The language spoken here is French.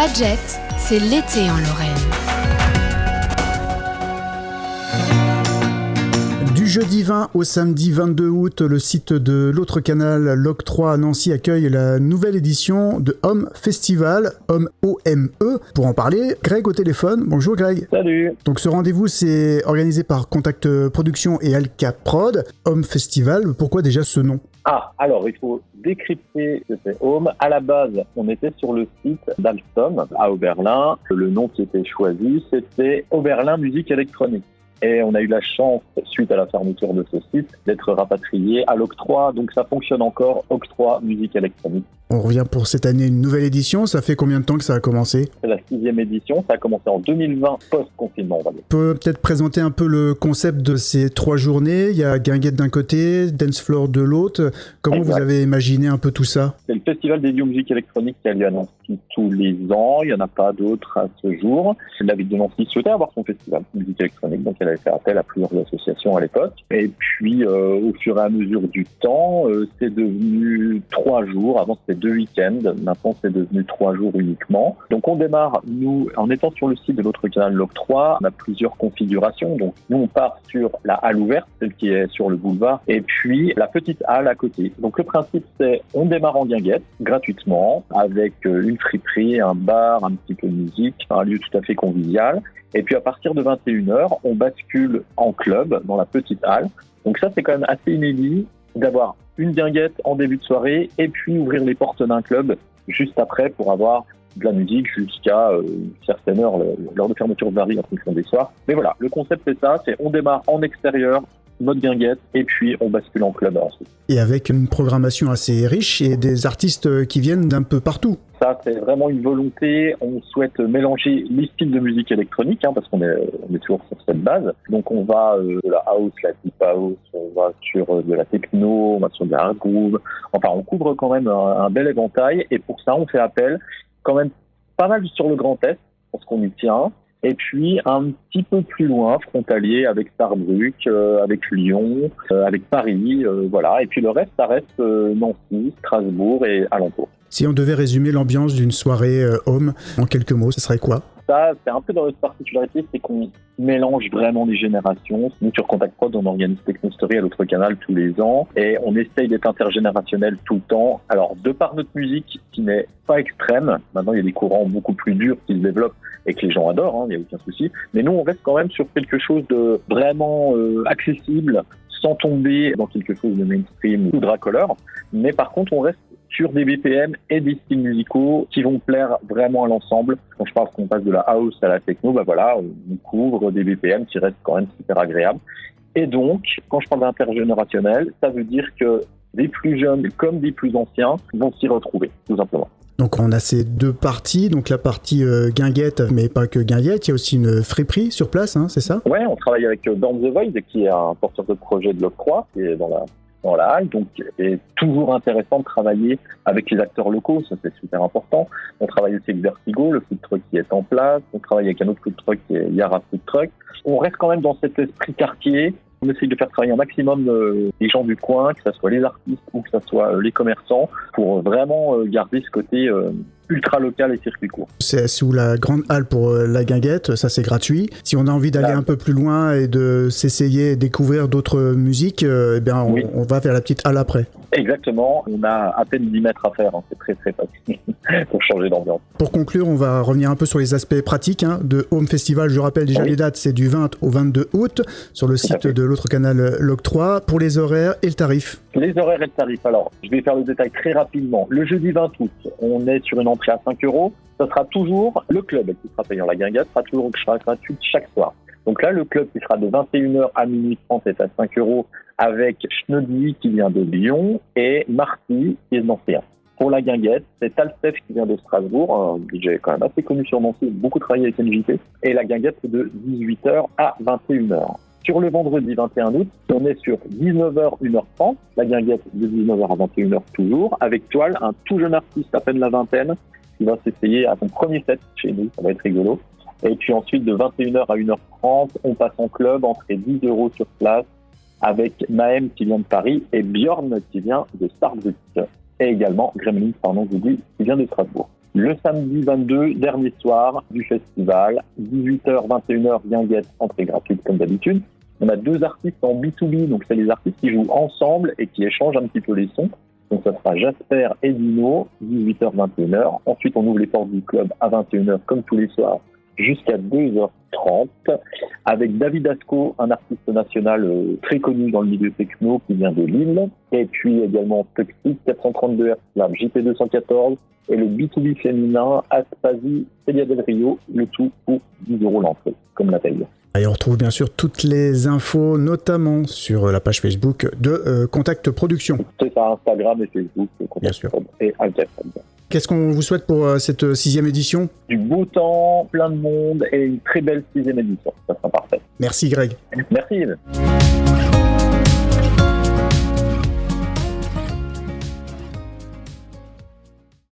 Fadjet, c'est l'été en Lorraine. Du jeudi 20 au samedi 22 août, le site de l'autre canal, l'Octroi à Nancy, accueille la nouvelle édition de Home Festival, Home O-M-E. Pour en parler, Greg au téléphone. Bonjour Greg. Salut. Donc ce rendez-vous, c'est organisé par Contact Production et Alka Prod. Home Festival, pourquoi déjà ce nom ? Alors il faut décrypter ce que c'est Home. À la base, on était sur le site d'Alstom à Oberlin. Le nom qui était choisi, c'était Oberlin Musique Électronique. Et on a eu la chance, suite à la fermeture de ce site, d'être rapatrié à l'Octroi. Donc ça fonctionne encore, Octroi Musique Électronique. On revient pour cette année une nouvelle édition. Ça fait combien de temps que ça a commencé ? C'est la 6e édition. Ça a commencé en 2020, post-confinement, on va dire. On peut peut-être présenter un peu le concept de ces 3 journées. Il y a Guinguette d'un côté, Dance Floor de l'autre. Comment Exact. Vous avez imaginé un peu tout ça ? C'est le festival dédié aux musiques électroniques qui a lieu à Nancy tous les ans. Il n'y en a pas d'autres à ce jour. La ville de Nancy souhaitait avoir son festival de musique électronique, donc elle avait fait appel à plusieurs associations à l'époque. Et puis, au fur et à mesure du temps, c'est devenu 3 jours. Avant, c'était 2 week-ends. Maintenant, c'est devenu 3 jours uniquement. Donc, on démarre, nous, en étant sur le site de l'autre canal, l'Octroi, on a plusieurs configurations. Donc, nous, on part sur la halle ouverte, celle qui est sur le boulevard, et puis la petite halle à côté. Donc, le principe, c'est on démarre en guinguette, gratuitement, avec une friperie, un bar, un petit peu de musique, un lieu tout à fait convivial. Et puis, à partir de 21h, on bascule en club, dans la petite halle. Donc ça, c'est quand même assez inédit d'avoir une guinguette en début de soirée et puis ouvrir les portes d'un club juste après pour avoir de la musique jusqu'à une certaine heure. L'heure de fermeture varie en fonction des soirs. Mais voilà, le concept c'est ça, c'est on démarre en extérieur, mode guinguette, et puis on bascule en club ensuite. Et avec une programmation assez riche et des artistes qui viennent d'un peu partout. Ça, c'est vraiment une volonté. On souhaite mélanger les styles de musique électronique, parce qu'on est toujours sur cette base. Donc, on va de la house, la deep house, on va sur de la techno, on va sur de la hard groove. Enfin, on couvre quand même un bel éventail. Et pour ça, on fait appel quand même pas mal sur le Grand Est, parce qu'on y tient. Et puis, un petit peu plus loin, frontalier, avec Sarrebruck, avec Lyon, avec Paris, voilà. Et puis, le reste, ça reste Nancy, Strasbourg et alentours. Si on devait résumer l'ambiance d'une soirée Home en quelques mots, ce serait quoi ? Ça, c'est un peu dans notre particularité, c'est qu'on mélange vraiment les générations. Nous, sur Contact Prod, on organise Technostory à l'autre canal tous les ans et on essaye d'être intergénérationnel tout le temps. Alors, de par notre musique qui n'est pas extrême, maintenant il y a des courants beaucoup plus durs qui se développent et que les gens adorent, il n'y a aucun souci. Mais nous, on reste quand même sur quelque chose de vraiment accessible, sans tomber dans quelque chose de mainstream ou de racoleur. Mais par contre, on reste sur des BPM et des styles musicaux qui vont plaire vraiment à l'ensemble. Quand je parle qu'on passe de la house à la techno, voilà, on couvre des BPM qui restent quand même super agréables. Et donc, quand je parle d'intergénérationnel, ça veut dire que des plus jeunes comme des plus anciens vont s'y retrouver, tout simplement. Donc on a ces 2 parties, donc la partie guinguette, mais pas que guinguette, il y a aussi une friperie sur place, c'est ça ? Ouais, on travaille avec Burn the Void, qui est un porteur de projet de l'Octroi, qui est dans la halle, donc c'est toujours intéressant de travailler avec les acteurs locaux, ça c'est super important. On travaille aussi avec Vertigo, le food truck qui est en place, on travaille avec un autre food truck qui est Yara Food Truck. On reste quand même dans cet esprit quartier, on essaye de faire travailler un maximum les gens du coin, que ce soit les artistes ou que ce soit les commerçants, pour vraiment garder ce côté ultra local et circuit court. C'est sous la grande halle pour la guinguette, ça c'est gratuit. Si on a envie d'aller un peu plus loin et de s'essayer et découvrir d'autres musiques, on va vers la petite halle après. Exactement, on a à peine 10 mètres à faire, c'est très très facile pour changer d'ambiance. Pour conclure, on va revenir un peu sur les aspects pratiques de Home Festival. Je rappelle déjà les dates, c'est du 20 au 22 août sur le site de l'autre canal l'Octroi. Pour les horaires et le tarif. Les horaires et le tarif, alors je vais faire le détail très rapidement. Le jeudi 20 août, on est sur une entrée à 5 €. Ça sera toujours le club qui sera payant. La guinguette sera gratuite chaque soir. Donc là, le club qui sera de 21h à minuit 30 est à 5 € avec Schnoddy qui vient de Lyon et Marty qui est de Nancy. Pour la guinguette, c'est Talstef qui vient de Strasbourg, un DJ quand même assez connu sur Nancy, beaucoup travaillé avec NJT. Et la guinguette, c'est de 18h à 21h. Sur le vendredi 21 août, on est sur 19h, 1h30, la guinguette de 19h à 21h toujours, avec Toile, un tout jeune artiste à peine la vingtaine, qui va s'essayer à son premier set chez nous, ça va être rigolo. Et puis ensuite, de 21h à 1h30, on passe en club, entrée 10 € sur place, avec Maëm qui vient de Paris et Bjorn qui vient de Sarrebruck. Et également Gremlins, qui vient de Strasbourg. Le samedi 22, dernier soir du festival, 18h, 21h, guinguette, entrée gratuite comme d'habitude. On a 2 artistes en B2B, donc c'est les artistes qui jouent ensemble et qui échangent un petit peu les sons. Donc ça sera Jasper et Dino, 18h, 21h. Ensuite, on ouvre les portes du club à 21h comme tous les soirs jusqu'à 2h30 avec David Asco, un artiste national très connu dans le milieu techno qui vient de Lille. Et puis également Toxic, 432 Hz, Lab, JP214 et le B2B féminin Aspasie, Celia Del Rio, le tout pour 10 € l'entrée, comme la taille. Et on retrouve bien sûr toutes les infos, notamment sur la page Facebook de Contact Production. C'est ça, Instagram et Facebook, bien sûr. Et Alter. Qu'est-ce qu'on vous souhaite pour cette 6e édition ? Du beau temps, plein de monde et une très belle 6e édition. Ça sera parfait. Merci Greg. Merci Yves.